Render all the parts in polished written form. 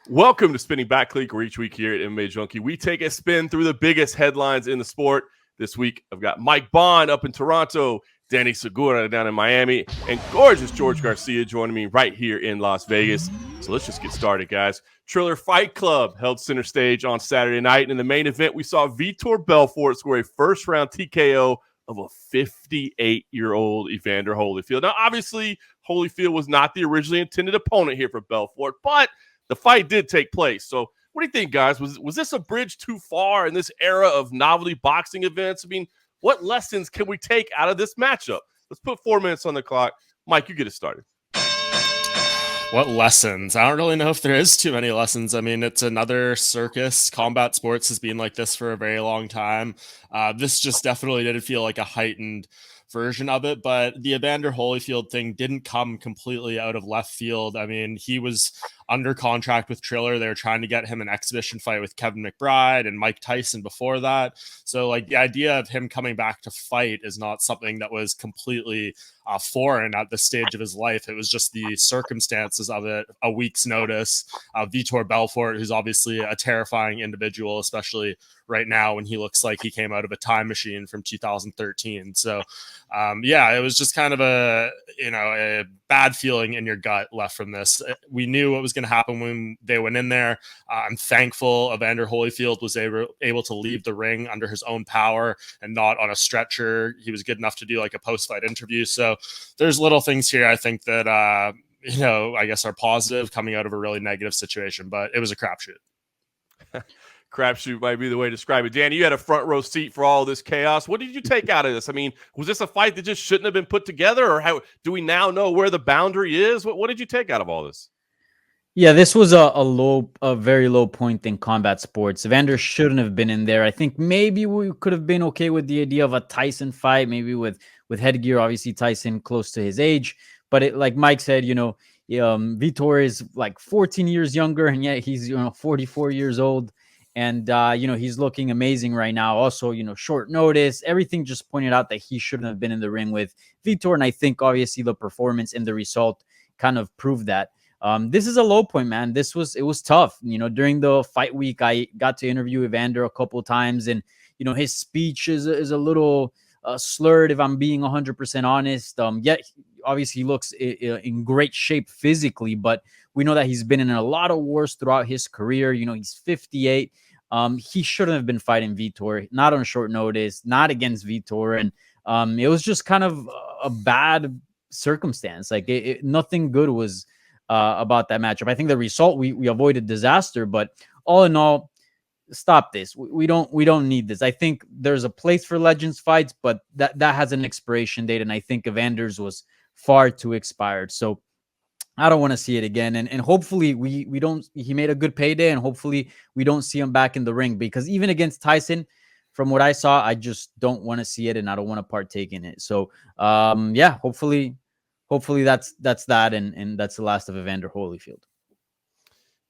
Welcome to Spinning Back Clique, where each week here at MMA Junkie, we take a spin through the biggest headlines in the sport. This week, I've got Mike Bohn up in Toronto, Danny Segura down in Miami, and gorgeous George Garcia joining me right here in Las Vegas. So let's just get started, guys. Triller Fight Club held center stage on Saturday night. And in the main event, we saw Vitor Belfort score a first-round TKO of a 58-year-old Evander Holyfield. Now, obviously, Holyfield was not the originally intended opponent here for Belfort, but the fight did take place. So what do you think, guys? Was this a bridge too far in this era of novelty boxing events? I mean, what lessons can we take out of this matchup? Let's put 4 minutes on the clock. Mike, you get it started. What lessons? I don't really know if there is too many lessons. I mean, it's another circus. Combat sports has been like this for a very long time. This just definitely didn't feel like a heightened version of it, but the Evander Holyfield thing didn't come completely out of left field. I mean, he was under contract with Triller. They were trying to get him an exhibition fight with Kevin McBride and Mike Tyson before that. So like the idea of him coming back to fight is not something that was completely foreign at this stage of his life. It was just the circumstances of it, a week's notice. Vitor Belfort, who's obviously a terrifying individual, especially right now when he looks like he came out of a time machine from 2013. So it was just kind of a bad feeling in your gut left from this. We knew what was going to happen when they went in there. I'm thankful Evander Holyfield was able to leave the ring under his own power and not on a stretcher. He was good enough to do like a post-fight interview. So there's little things here I think that, I guess are positive coming out of a really negative situation, but it was a crapshoot. Crapshoot might be the way to describe it. Danny, you had a front row seat for all this chaos. What did you take out of this? I mean, was this a fight that just shouldn't have been put together, or how do we now know where the boundary is? What did you take out of all this? Yeah, this was a very low point in combat sports. Evander shouldn't have been in there. I think maybe we could have been okay with the idea of a Tyson fight, maybe with headgear. Obviously, Tyson close to his age, but like Mike said, Vitor is like 14 years younger, and yet he's 44 years old, and he's looking amazing right now. Also, short notice, everything just pointed out that he shouldn't have been in the ring with Vitor, and I think obviously the performance and the result kind of proved that. This is a low point, man. It was tough. During the fight week, I got to interview Evander a couple of times, and his speech is a little slurred, if I'm being 100% honest. Yet obviously he looks in great shape physically, but we know that he's been in a lot of wars throughout his career. He's 58. He shouldn't have been fighting Vitor, not on short notice, not against Vitor, and it was just kind of a bad circumstance. Like nothing good was about that matchup. I think the result, we avoided disaster, but all in all, stop this. We don't need this. I think there's a place for legends fights, but that has an expiration date, and I think Evander's was far too expired. So I don't want to see it again, and hopefully we don't. He made a good payday, and hopefully we don't see him back in the ring, because even against Tyson, from what I saw, I just don't want to see it, and I don't want to partake in it. So hopefully that's that, and that's the last of Evander Holyfield.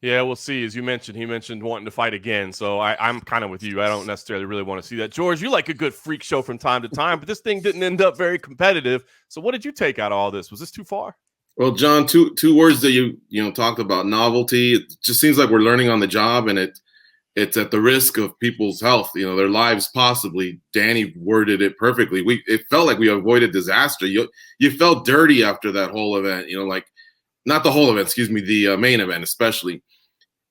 Yeah, we'll see. As you mentioned, he mentioned wanting to fight again. So I'm kind of with you. I don't necessarily really want to see that. George, you like a good freak show from time to time, but this thing didn't end up very competitive. So what did you take out of all this? Was this too far? Well, John, two words that you talked about: novelty. It just seems like we're learning on the job, and it's at the risk of people's health, their lives possibly. Danny worded it perfectly. It felt like we avoided disaster. You felt dirty after that whole event, not the whole event, excuse me, the main event especially.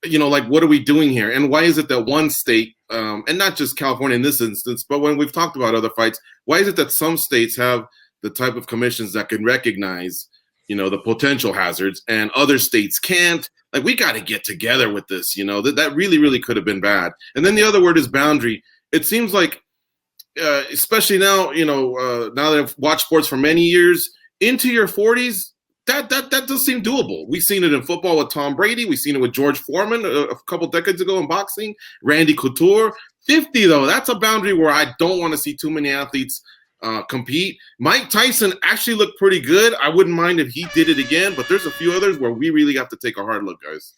What are we doing here? And why is it that one state, and not just California in this instance, but when we've talked about other fights, why is it that some states have the type of commissions that can recognize, the potential hazards, and other states can't? Like, we got to get together with this, that really, really could have been bad. And then the other word is boundary. It seems like, especially now, now that I've watched sports for many years, into your 40s, that does seem doable. We've seen it in football with Tom Brady. We've seen it with George Foreman a couple decades ago in boxing. Randy Couture. 50, though, that's a boundary where I don't want to see too many athletes compete. Mike Tyson actually looked pretty good. I wouldn't mind if he did it again, but there's a few others where we really have to take a hard look, guys.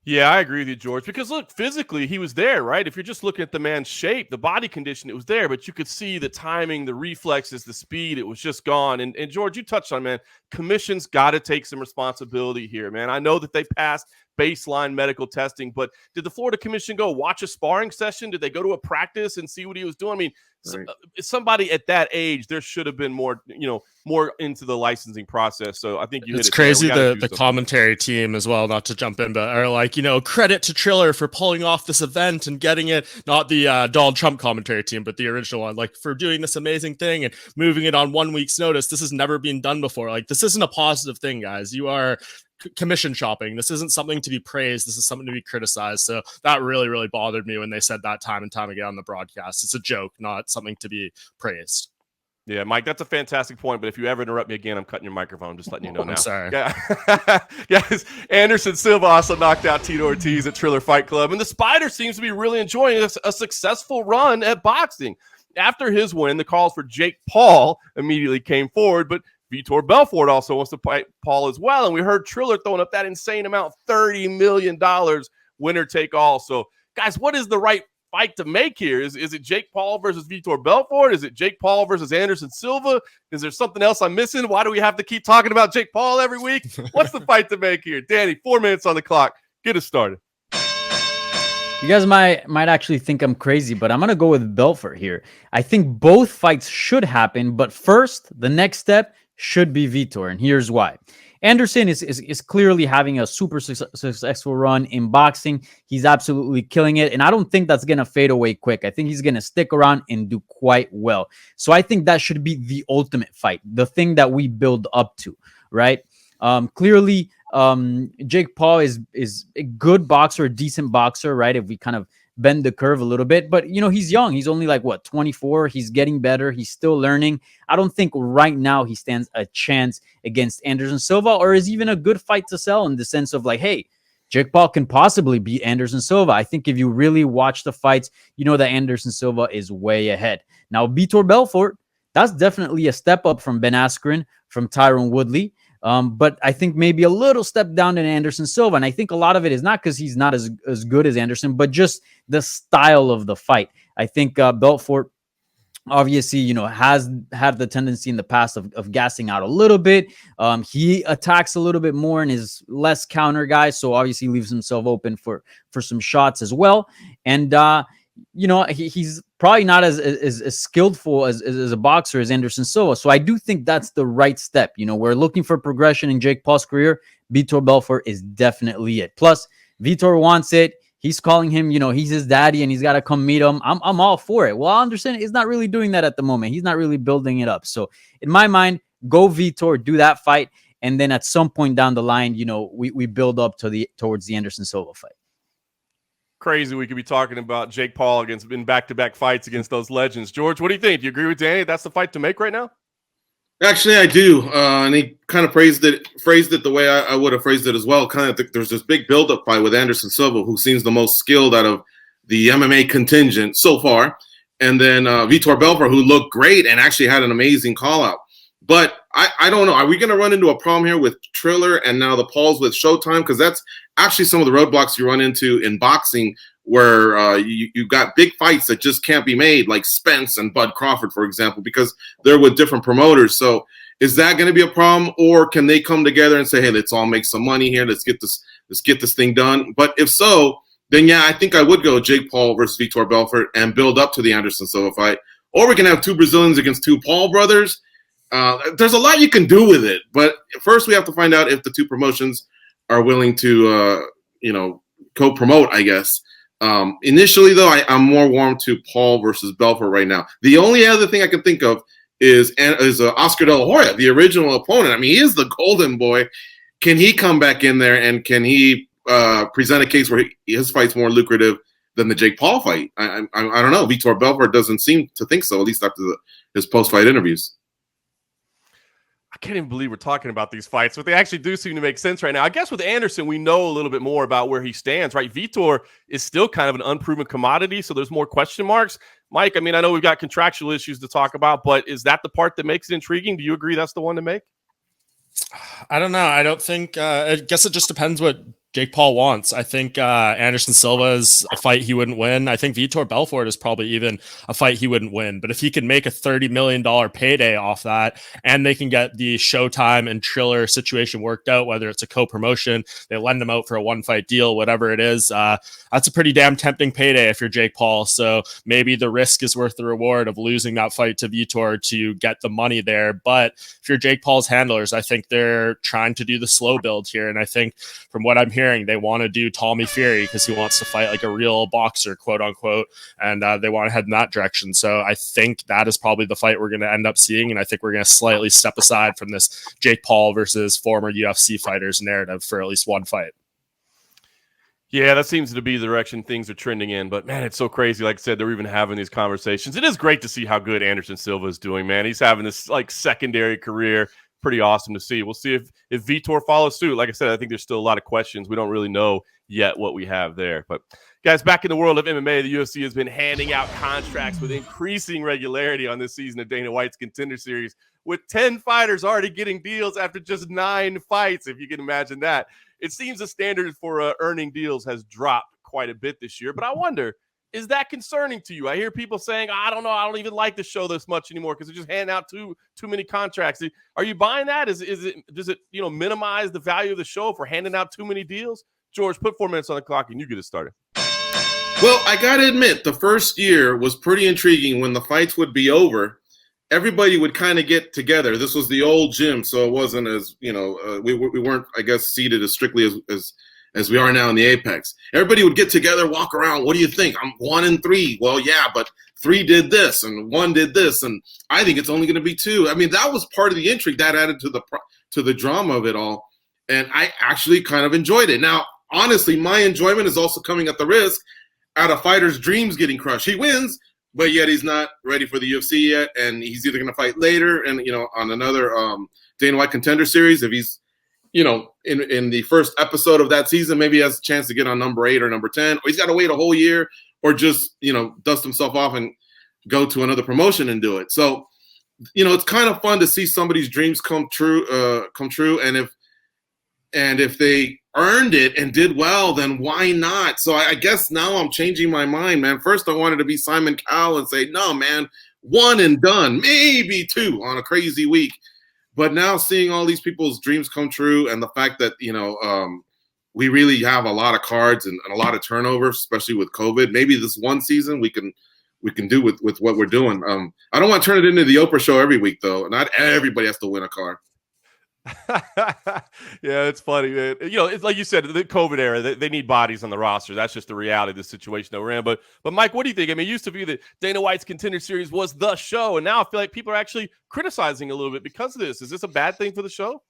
Yeah, I agree with you, George, because look, physically he was there, right? If you're just looking at the man's shape, the body condition, it was there, but you could see the timing, the reflexes, the speed, it was just gone. And George, you touched on, man, commission's got to take some responsibility here, man. I know that they passed baseline medical testing. But did the Florida Commission go watch a sparring session? Did they go to a practice and see what he was doing? I mean, Right. somebody at that age, there should have been more, more into the licensing process. So I think it's crazy the commentary team as well, not to jump in, but are like, credit to Triller for pulling off this event and getting it, not the Donald Trump commentary team, but the original one, like for doing this amazing thing and moving it on 1 week's notice. This has never been done before. Like, this isn't a positive thing, guys. You are commission shopping. This isn't something to be praised. This is something to be criticized. So that really, really bothered me when they said that time and time again on the broadcast. It's a joke, not something to be praised. Yeah, Mike, that's a fantastic point. But if you ever interrupt me again, I'm cutting your microphone. I'm just letting you know now. I'm sorry. Yeah. Yes. Anderson Silva also knocked out Tito Ortiz at Triller Fight Club. And the Spider seems to be really enjoying a successful run at boxing. After his win, the calls for Jake Paul immediately came forward. But Vitor Belfort also wants to fight Paul as well. And we heard Triller throwing up that insane amount, $30 million, winner take all. So, guys, what is the right fight to make here? Is it Jake Paul versus Vitor Belfort? Is it Jake Paul versus Anderson Silva? Is there something else I'm missing? Why do we have to keep talking about Jake Paul every week? What's the fight to make here? Danny, 4 minutes on the clock. Get us started. You guys might actually think I'm crazy, but I'm going to go with Belfort here. I think both fights should happen, but first, the next step should be Vitor, and here's why. Anderson is clearly having a super successful run in boxing. He's absolutely killing it, and I don't think that's going to fade away quick. I think he's going to stick around and do quite well. So I think that should be the ultimate fight, the thing that we build up to, right? Clearly, Jake Paul is a good boxer, a decent boxer, right? If we kind of bend the curve a little bit, but he's young. He's only like 24. He's getting better. He's still learning. I don't think right now he stands a chance against Anderson Silva, or is even a good fight to sell in the sense of like, hey, Jake Paul can possibly beat Anderson Silva. I think if you really watch the fights, that Anderson Silva is way ahead. Now, Vitor Belfort, that's definitely a step up from Ben Askren, from Tyron Woodley. But I think maybe a little step down in Anderson Silva. And I think a lot of it is not because he's not as good as Anderson, but just the style of the fight. I think Belfort obviously, has had the tendency in the past of gassing out a little bit. He attacks a little bit more and is less counter guy. So obviously leaves himself open for some shots as well. And, he's probably not as skillful as a boxer as Anderson Silva. So I do think that's the right step. We're looking for progression in Jake Paul's career. Vitor Belfort is definitely it. Plus, Vitor wants it. He's calling him, he's his daddy and he's got to come meet him. I'm all for it. Well, Anderson is not really doing that at the moment. He's not really building it up. So in my mind, go Vitor, do that fight. And then at some point down the line, we build up towards the Anderson Silva fight. Crazy we could be talking about Jake Paul in back-to-back fights against those legends. George, what do you think? Do you agree with Danny? That's the fight to make right now? Actually, I do. And he kind of phrased it the way I would have phrased it as well. Kind of there's this big build-up fight with Anderson Silva, who seems the most skilled out of the MMA contingent so far. And then Vitor Belfort, who looked great and actually had an amazing call-out. But I don't know. Are we going to run into a problem here with Triller and now the Pauls with Showtime? Because that's actually some of the roadblocks you run into in boxing where you've got big fights that just can't be made, like Spence and Bud Crawford, for example, because they're with different promoters. So is that going to be a problem, or can they come together and say, hey, let's all make some money here. Let's get this thing done. But if so, then yeah, I think I would go Jake Paul versus Vitor Belfort and build up to the Anderson Silva fight. Or we can have two Brazilians against two Paul brothers. There's a lot you can do with it, but first we have to find out if the two promotions are willing to, co-promote, I guess. Initially, though, I'm more warm to Paul versus Belfort right now. The only other thing I can think of is Oscar De La Hoya, the original opponent. I mean, he is the golden boy. Can he come back in there, and can he present a case where his fight's more lucrative than the Jake Paul fight? I don't know. Vitor Belfort doesn't seem to think so, at least after his post-fight interviews. I can't even believe we're talking about these fights, but they actually do seem to make sense right now. I guess with Anderson, we know a little bit more about where he stands, right? Vitor is still kind of an unproven commodity, so there's more question marks. Mike, I mean, I know we've got contractual issues to talk about, but is that the part that makes it intriguing? Do you agree that's the one to make? I don't know. I don't think I guess it just depends what Jake Paul wants. I think Anderson Silva is a fight he wouldn't win. I think Vitor Belfort is probably even a fight he wouldn't win. But if he can make a $30 million payday off that, and they can get the Showtime and Triller situation worked out, whether it's a co-promotion, they lend him out for a one-fight deal, whatever it is, that's a pretty damn tempting payday if you're Jake Paul. So maybe the risk is worth the reward of losing that fight to Vitor to get the money there. But if you're Jake Paul's handlers, I think they're trying to do the slow build here. And I think from what I'm hearing, they want to do Tommy Fury because he wants to fight like a real boxer, quote unquote, and they want to head in that direction. So I think that is probably the fight we're going to end up seeing, and I think we're going to slightly step aside from this Jake Paul versus former UFC fighters narrative for at least one fight. Yeah, that seems to be the direction things are trending in. But, man, it's so crazy. Like I said, they're even having these conversations. It is great to see how good Anderson Silva is doing, man. He's having this, like, secondary career. Pretty awesome to see. We'll see if Vitor follows suit. Like I said, I think there's still a lot of questions. We don't really know yet what we have there. But, guys, back in the world of MMA, the UFC has been handing out contracts with increasing regularity on this season of Dana White's Contender Series, with 10 fighters already getting deals after just 9 fights, if you can imagine that. It seems the standard for earning deals has dropped quite a bit this year, but I wonder, is that concerning to you? I hear people saying, I don't know, I don't even like the show this much anymore because they're just handing out too many contracts. Are you buying that? Does it minimize the value of the show for handing out too many deals? George, put 4 minutes on the clock and you get it started. Well, I got to admit, the first year was pretty intriguing. When the fights would be over, everybody would kind of get together. This was the old gym, so it wasn't as, we weren't, I guess, seated as strictly as we are now in the Apex. Everybody would get together, walk around. What do you think? I'm 1-3. Well, yeah, but 3 did this and 1 did this, and I think it's only going to be 2. I mean, that was part of the intrigue that added to the drama of it all, and I actually kind of enjoyed it. Now, honestly, my enjoyment is also coming at the risk at a fighter's dreams getting crushed. He wins, but yet he's not ready for the UFC yet, and he's either going to fight later and on another Dana White Contender Series. If he's in the first episode of that season, maybe he has a chance to get on number 8 or number 10, or he's got to wait a whole year, or just dust himself off and go to another promotion and do it. So it's kind of fun to see somebody's dreams come true, and if they earned it and did well, then why not? So I guess now I'm changing my mind, man. First, I wanted to be Simon Cowell and say, no, man, 1 and done, maybe 2 on a crazy week. But now seeing all these people's dreams come true, and the fact that, we really have a lot of cards and a lot of turnover, especially with COVID. Maybe this one season we can do with what we're doing. I don't want to turn it into the Oprah show every week, though. Not everybody has to win a card. Yeah, it's funny, man. It's like you said, the COVID era, they need bodies on the roster. That's just the reality of the situation that we're in. But Mike, what do you think? I mean, it used to be that Dana White's Contender Series was the show, and now I feel like people are actually criticizing a little bit because of this. Is this a bad thing for the show?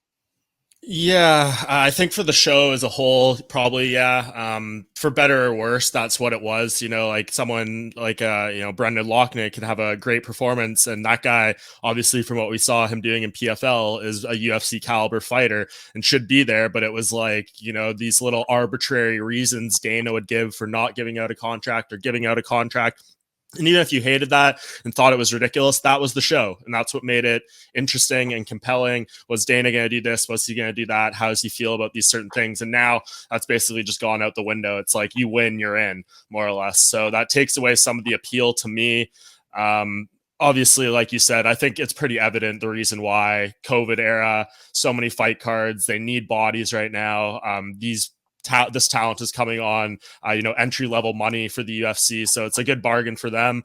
Yeah, I think for the show as a whole, probably, yeah. For better or worse, that's what it was. Like someone like, Brendan Loughnane can have a great performance. And that guy, obviously, from what we saw him doing in PFL, is a UFC caliber fighter and should be there. But it was like, these little arbitrary reasons Dana would give for not giving out a contract or giving out a contract. And even if you hated that and thought it was ridiculous, that was the show. And that's what made it interesting and compelling. Was Dana going to do this? Was he going to do that? How does he feel about these certain things? And now that's basically just gone out the window. It's like you win, you're in, more or less. So that takes away some of the appeal to me. Obviously, like you said, I think it's pretty evident the reason why COVID era, so many fight cards, they need bodies right now. This talent is coming on, entry level money for the UFC. So it's a good bargain for them.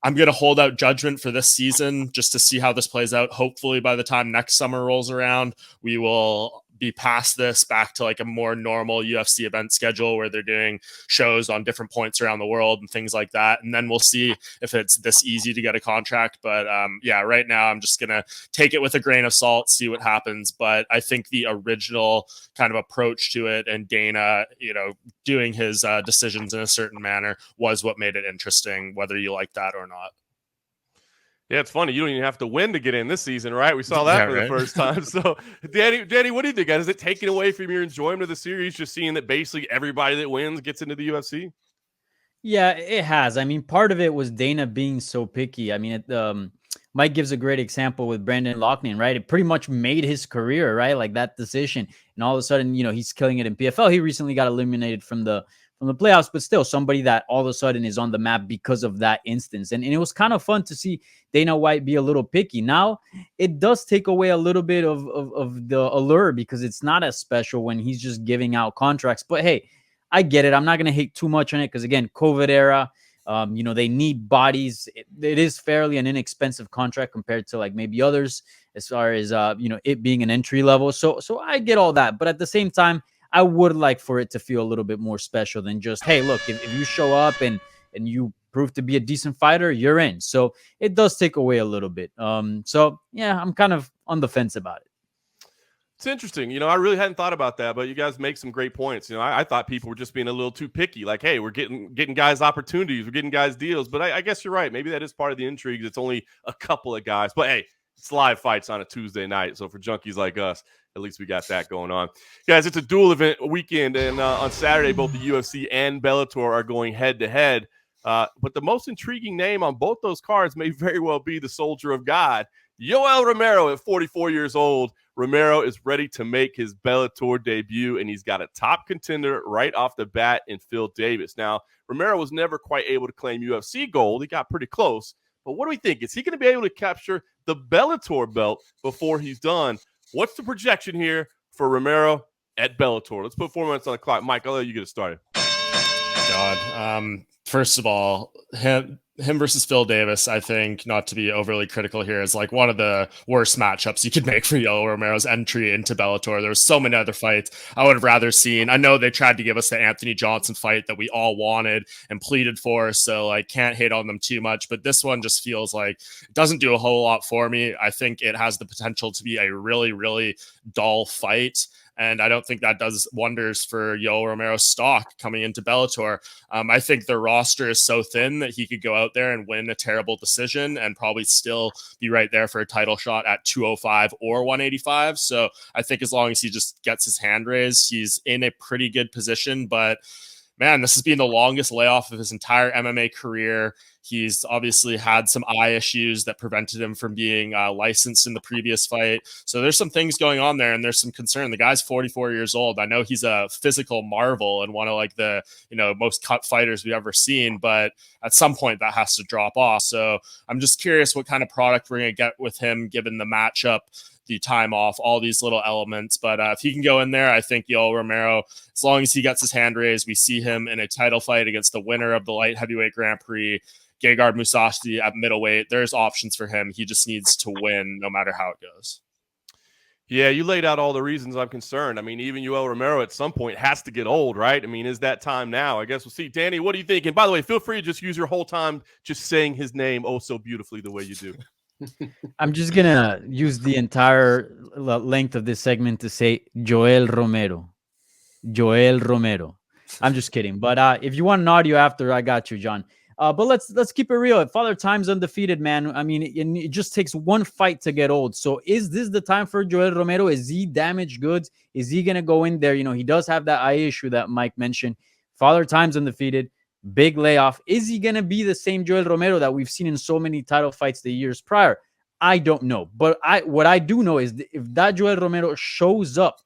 I'm going to hold out judgment for this season just to see how this plays out. Hopefully by the time next summer rolls around, we will be past this, back to like a more normal UFC event schedule where they're doing shows on different points around the world and things like that. And then we'll see if it's this easy to get a contract. But right now I'm just going to take it with a grain of salt, see what happens. But I think the original kind of approach to it and Dana, doing his decisions in a certain manner was what made it interesting, whether you like that or not. Yeah, it's funny. You don't even have to win to get in this season, right? We saw that for the first time. So, Danny, what do you think? Is it taken away from your enjoyment of the series, just seeing that basically everybody that wins gets into the UFC? Yeah, it has. I mean, part of it was Dana being so picky. I mean, Mike gives a great example with Brandon Loughnane, right? It pretty much made his career, right? Like that decision. And all of a sudden, he's killing it in PFL. He recently got eliminated from the playoffs, but still somebody that all of a sudden is on the map because of that instance. And it was kind of fun to see Dana White be a little picky. Now, it does take away a little bit of the allure because it's not as special when he's just giving out contracts. But hey, I get it. I'm not going to hate too much on it because, again, COVID era, they need bodies. It is fairly an inexpensive contract compared to like maybe others as far as, it being an entry level. So I get all that. But at the same time, I would like for it to feel a little bit more special than just, hey, look, if you show up and you prove to be a decent fighter, you're in. So it does take away a little bit. So yeah, I'm kind of on the fence about it. It's interesting. I really hadn't thought about that, but you guys make some great points. I thought people were just being a little too picky. Like, hey, we're getting guys opportunities. We're getting guys deals. But I guess you're right. Maybe that is part of the intrigue. It's only a couple of guys. But hey, it's live fights on a Tuesday night. So for junkies like us, at least we got that going on. Guys, it's a dual event weekend. And on Saturday, both the UFC and Bellator are going head-to-head. But the most intriguing name on both those cards may very well be the Soldier of God, Joel Romero at 44 years old. Romero is ready to make his Bellator debut, and he's got a top contender right off the bat in Phil Davis. Now, Romero was never quite able to claim UFC gold. He got pretty close. But what do we think? Is he going to be able to capture the Bellator belt before he's done? What's the projection here for Romero at Bellator? Let's put 4 minutes on the clock. Mike, I'll let you get it started. God. First of all, him versus Phil Davis, I think, not to be overly critical here, is like one of the worst matchups you could make for Yoel Romero's entry into Bellator. There was so many other fights I would have rather seen. I know they tried to give us the Anthony Johnson fight that we all wanted and pleaded for, so I can't hate on them too much, but this one just feels like it doesn't do a whole lot for me. I think it has the potential to be a really, really dull fight. And I don't think that does wonders for Yoel Romero's stock coming into Bellator. I think the roster is so thin that he could go out there and win a terrible decision and probably still be right there for a title shot at 205 or 185. So I think as long as he just gets his hand raised, he's in a pretty good position. But man, this has been the longest layoff of his entire MMA career. He's obviously had some eye issues that prevented him from being licensed in the previous fight. So there's some things going on there, and there's some concern. The guy's 44 years old. I know he's a physical marvel and one of like the most cut fighters we've ever seen, but at some point that has to drop off. So I'm just curious what kind of product we're going to get with him, given the matchup, the time off, all these little elements. But if he can go in there, I think Yoel Romero, as long as he gets his hand raised, we see him in a title fight against the winner of the light heavyweight Grand Prix, Gegard Mousasi at middleweight. There's options for him. He just needs to win no matter how it goes. Yeah, you laid out all the reasons I'm concerned. I mean, even Yoel Romero at some point has to get old, right? I mean, is that time now? I guess we'll see. Danny, what do you think? And by the way, feel free to just use your whole time just saying his name oh so beautifully the way you do. I'm just going to use the entire length of this segment to say Joel Romero. Joel Romero. I'm just kidding. But if you want an audio after, I got you, John. But let's keep it real. Father Time's undefeated, man. I mean, it just takes one fight to get old. So is this the time for Joel Romero? Is he damaged goods? Is he going to go in there? He does have that eye issue that Mike mentioned. Father Time's undefeated. Big layoff. Is he going to be the same Joel Romero that we've seen in so many title fights the years prior? I don't know. But what I do know is if that Joel Romero shows up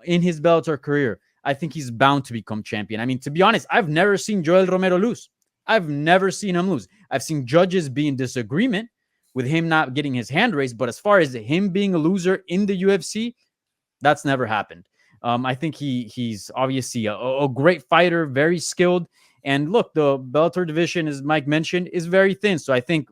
in his Bellator career, I think he's bound to become champion. I mean, to be honest, I've never seen Joel Romero lose. I've never seen him lose. I've seen judges be in disagreement with him not getting his hand raised. But as far as him being a loser in the UFC, that's never happened. I think he's obviously a great fighter, very skilled. And look, the Bellator division, as Mike mentioned, is very thin. So I think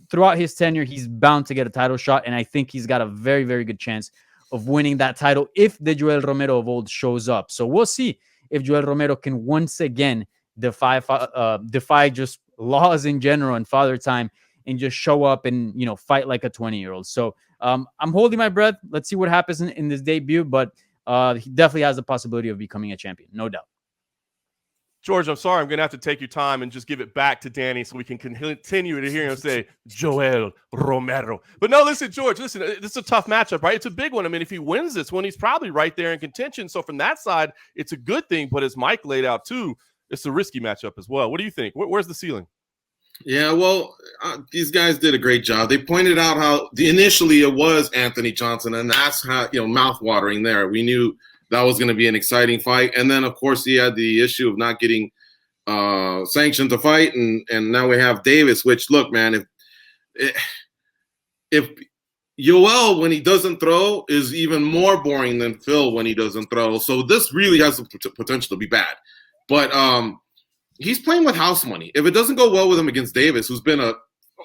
throughout his tenure, he's bound to get a title shot. And I think he's got a very, very good chance of winning that title if the Joel Romero of old shows up. So we'll see if Joel Romero can once again defy just laws in general and Father Time and just show up and, fight like a 20-year-old. So I'm holding my breath. Let's see what happens in this debut. But he definitely has the possibility of becoming a champion, no doubt. George, I'm sorry. I'm going to have to take your time and just give it back to Danny so we can continue to hear him say Joel Romero. But no, listen, George, this is a tough matchup, right? It's a big one. I mean, if he wins this one, he's probably right there in contention. So from that side, it's a good thing. But as Mike laid out too, it's a risky matchup as well. What do you think? Where's the ceiling? Yeah, well, these guys did a great job. They pointed out how initially it was Anthony Johnson, and that's how, mouth-watering there. We knew that was going to be an exciting fight. And then, of course, he had the issue of not getting sanctioned to fight, and now we have Davis, which, look, man, if Yoel, when he doesn't throw, is even more boring than Phil when he doesn't throw. So this really has the potential to be bad. But he's playing with house money. If it doesn't go well with him against Davis, who's been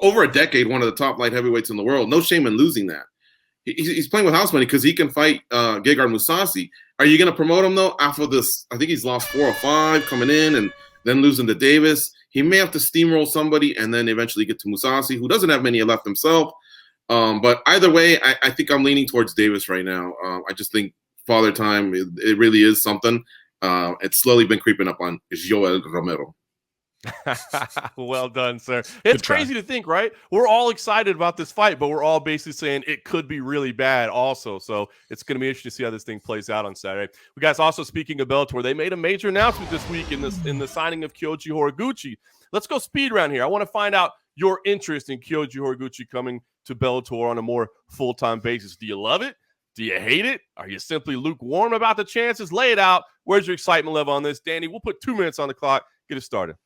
over a decade one of the top light heavyweights in the world, no shame in losing that. He's playing with house money because he can fight Gegard Mousasi. Are you going to promote him, though, after this? I think he's lost 4 or 5 coming in and then losing to Davis. He may have to steamroll somebody and then eventually get to Mousasi, who doesn't have many left himself. But either way, I think I'm leaning towards Davis right now. I just think Father Time, it really is something. It's slowly been creeping up on Joel Romero. Well done, sir. It's crazy to think, right? We're all excited about this fight, but we're all basically saying it could be really bad also. So it's going to be interesting to see how this thing plays out on Saturday. We guys, also speaking of Bellator, they made a major announcement this week in the signing of Kyoji Horiguchi. Let's go speed round here. I want to find out your interest in Kyoji Horiguchi coming to Bellator on a more full-time basis. Do you love it? Do you hate it? Are you simply lukewarm about the chances? Lay it out. Where's your excitement level on this? Danny, we'll put 2 minutes on the clock. Get it started.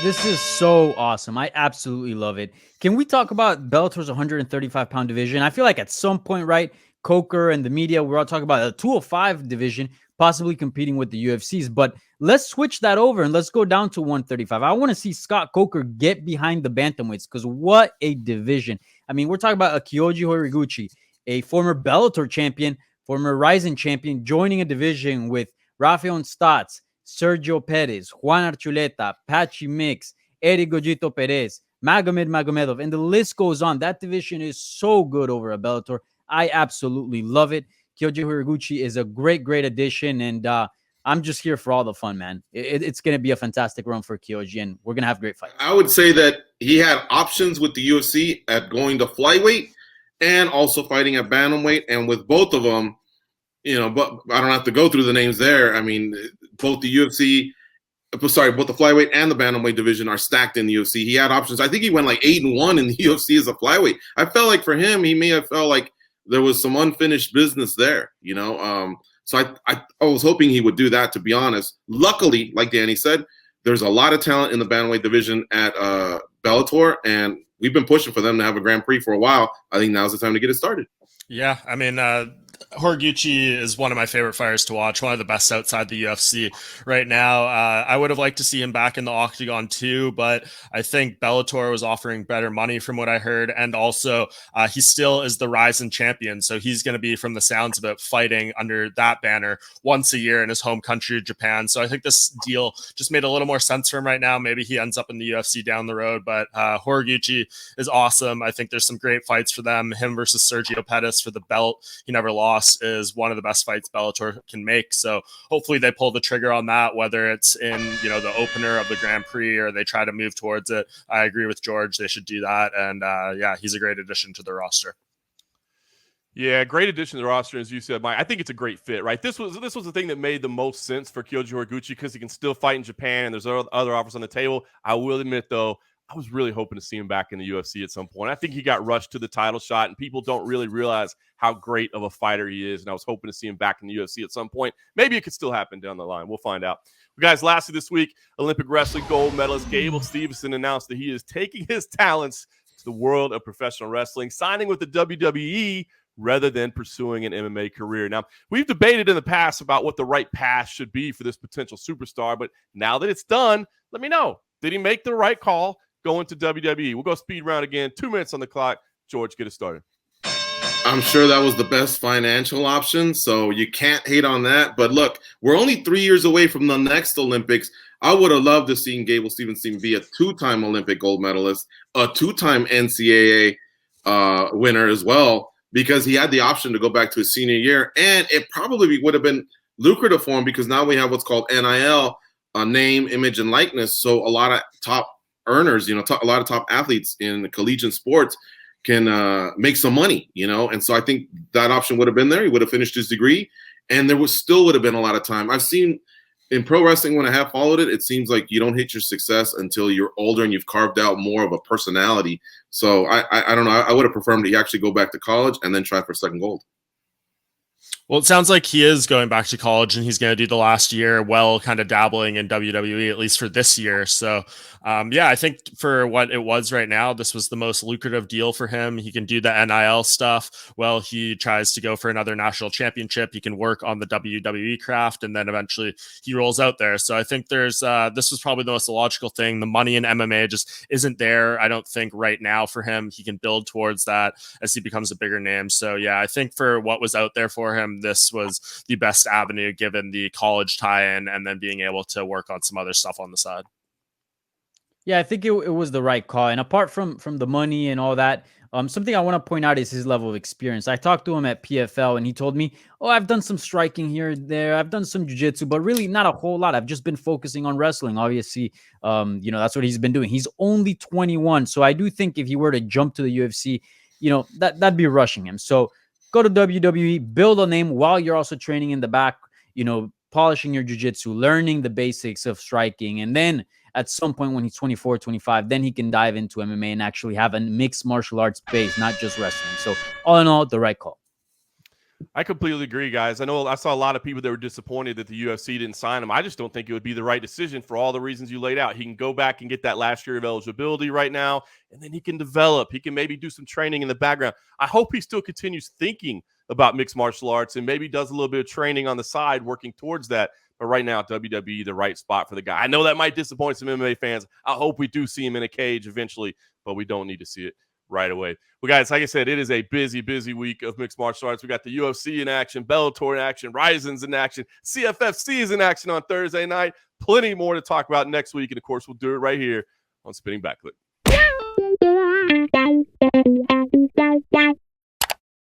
This is so awesome. I absolutely love it. Can we talk about Bellator's 135-pound division? I feel like at some point, right, Coker and the media, we're all talking about a 205 division possibly competing with the UFC's. But let's switch that over and let's go down to 135. I want to see Scott Coker get behind the bantamweights because what a division. I mean, we're talking about a Kyoji Horiguchi, a former Bellator champion, former Ryzen champion, joining a division with Rafael Stotts, Sergio Perez, Juan Archuleta, Patchy Mix, Eric Gojito Perez, Magomed Magomedov, and the list goes on. That division is so good over at Bellator. I absolutely love it. Kyoji Horiguchi is a great, great addition, and I'm just here for all the fun, man. It's going to be a fantastic run for Kyoji, and we're going to have great fights. I would say that he had options with the UFC at going to flyweight and also fighting at bantamweight, and with both of them, but I don't have to go through the names there. I mean, both the flyweight and the bantamweight division are stacked in the UFC. He had options. I think he went like 8-1 in the UFC as a flyweight. I felt like for him, he may have felt like there was some unfinished business there, So I was hoping he would do that, to be honest. Luckily, like Danny said, there's a lot of talent in the bantamweight division at Bellator, and we've been pushing for them to have a Grand Prix for a while. I think now's the time to get it started. Yeah, I mean, Horiguchi is one of my favorite fighters to watch, one of the best outside the UFC right now. I would have liked to see him back in the octagon too, but I think Bellator was offering better money from what I heard. And also he still is the Ryzen champion. So he's going to be, from the sounds of it, fighting under that banner once a year in his home country, Japan. So I think this deal just made a little more sense for him right now. Maybe he ends up in the UFC down the road, but Horiguchi is awesome. I think there's some great fights for them. Him versus Sergio Pettis for the belt. He never lost. Is one of the best fights Bellator can make. So hopefully they pull the trigger on that, whether it's in, the opener of the Grand Prix or they try to move towards it. I agree with George. They should do that. And yeah, he's a great addition to the roster. Yeah, great addition to the roster, as you said, Mike. I think it's a great fit, right? This was the thing that made the most sense for Kyoji Horiguchi because he can still fight in Japan and there's other offers on the table. I will admit, though, I was really hoping to see him back in the UFC at some point. I think he got rushed to the title shot, and people don't really realize how great of a fighter he is, and I was hoping to see him back in the UFC at some point. Maybe it could still happen down the line. We'll find out. Guys, lastly this week, Olympic wrestling gold medalist Gable Steveson announced that he is taking his talents to the world of professional wrestling, signing with the WWE rather than pursuing an MMA career. Now, we've debated in the past about what the right path should be for this potential superstar, but now that it's done, let me know. Did he make the right call going to WWE? We'll go speed round again. 2 minutes on the clock. George, get it started. I'm sure that was the best financial option, so you can't hate on that. But look, we're only 3 years away from the next Olympics. I would have loved to see Gable Stevenson be a 2-time Olympic gold medalist, a 2-time NCAA winner as well, because he had the option to go back to his senior year, and it probably would have been lucrative for him because now we have what's called NIL, name, image, and likeness. So a lot of top earners, a lot of top athletes in the collegiate sports can make some money, and so I think that option would have been there. He would have finished his degree, and there still would have been a lot of time. I've seen in pro wrestling, when I have followed it, it seems like you don't hit your success until you're older and you've carved out more of a personality. So I don't know. I would have preferred to actually go back to college and then try for second gold. Well, it sounds like he is going back to college and he's going to do the last year while kind of dabbling in WWE, at least for this year. So, yeah, I think for what it was right now, this was the most lucrative deal for him. He can do the NIL stuff while he tries to go for another national championship. He can work on the WWE craft and then eventually he rolls out there. So I think this was probably the most logical thing. The money in MMA just isn't there, I don't think, right now for him. He can build towards that as he becomes a bigger name. So, yeah, I think for what was out there for him, this was the best avenue given the college tie-in and then being able to work on some other stuff on the side. Yeah, I think it was the right call. And apart from the money and all that, something I want to point out is his level of experience. I talked to him at PFL and he told me, oh, I've done some striking here and there. I've done some jiu-jitsu, but really not a whole lot. I've just been focusing on wrestling. Obviously, that's what he's been doing. He's only 21. So I do think if he were to jump to the UFC, that'd be rushing him. So go to WWE, build a name while you're also training in the back, polishing your jiu-jitsu, learning the basics of striking. And then at some point when he's 24, 25, then he can dive into MMA and actually have a mixed martial arts base, not just wrestling. So all in all, the right call. I completely agree, guys. I know I saw a lot of people that were disappointed that the UFC didn't sign him. I just don't think it would be the right decision for all the reasons you laid out. He can go back and get that last year of eligibility right now, and then he can develop. He can maybe do some training in the background. I hope he still continues thinking about mixed martial arts and maybe does a little bit of training on the side, working towards that. But right now, WWE, the right spot for the guy. I know that might disappoint some MMA fans. I hope we do see him in a cage eventually, but we don't need to see it right away. Well, guys, like I said, it is a busy, busy week of mixed martial arts. We got the UFC in action, Bellator in action, Ryzen's in action, CFFC is in action on Thursday night. Plenty more to talk about next week. And, of course, we'll do it right here on Spinning Back Clique.